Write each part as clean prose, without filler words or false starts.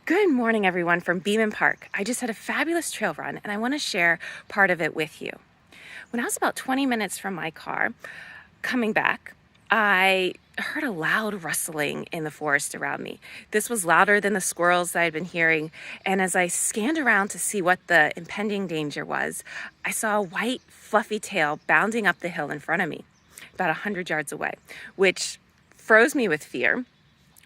Good morning, everyone, from Beeman Park. I just had a fabulous trail run, and I want to share part of it with you. When I was about 20 minutes from my car, coming back, I heard a loud rustling in the forest around me. This was louder than the squirrels that I'd been hearing, and as I scanned around to see what the impending danger was, I saw a white, fluffy tail bounding up the hill in front of me, about 100 yards away, which froze me with fear.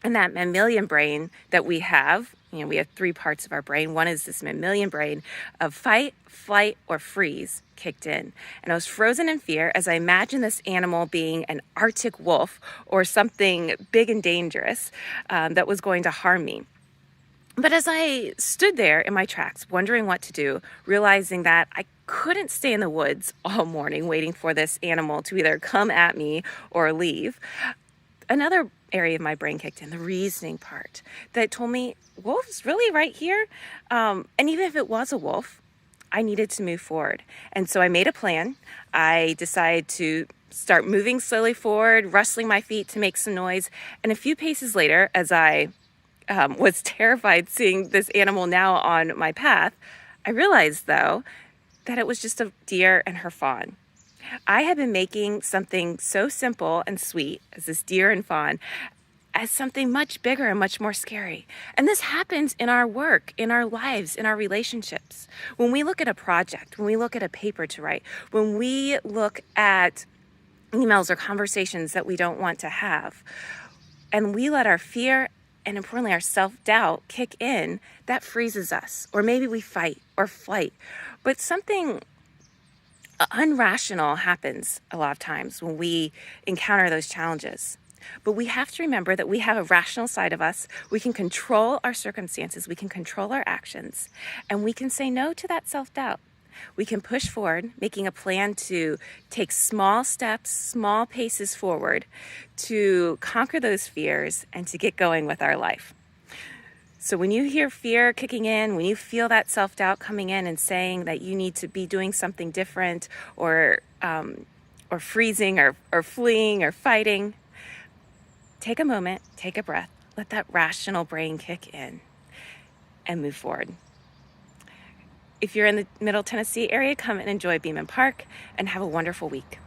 And that mammalian brain that we have, we have three parts of our brain. One is this mammalian brain of fight, flight, or freeze kicked in. And I was frozen in fear as I imagined this animal being an Arctic wolf or something big and dangerous that was going to harm me. But as I stood there in my tracks, wondering what to do, realizing that I couldn't stay in the woods all morning waiting for this animal to either come at me or leave, another area of my brain kicked in, the reasoning part, that told me, wolf's really right here. And even if it was a wolf, I needed to move forward. And so I made a plan. I decided to start moving slowly forward, rustling my feet to make some noise. And a few paces later, as I was terrified seeing this animal now on my path, I realized, though, that it was just a deer and her fawn. I had been making something so simple and sweet as this deer and fawn as something much bigger and much more scary. And this happens in our work, in our lives, in our relationships. When we look at a project, when we look at a paper to write, when we look at emails or conversations that we don't want to have, and we let our fear and importantly our self-doubt kick in, that freezes us. Or maybe we fight or flight. But something unrational happens a lot of times when we encounter those challenges. But we have to remember that we have a rational side of us. We can control our circumstances. We can control our actions. And we can say no to that self-doubt. We can push forward, making a plan to take small steps, small paces forward to conquer those fears and to get going with our life. So when you hear fear kicking in, when you feel that self-doubt coming in and saying that you need to be doing something different or freezing or fleeing or fighting, take a moment, take a breath, let that rational brain kick in and move forward. If you're in the Middle Tennessee area, come and enjoy Beeman Park and have a wonderful week.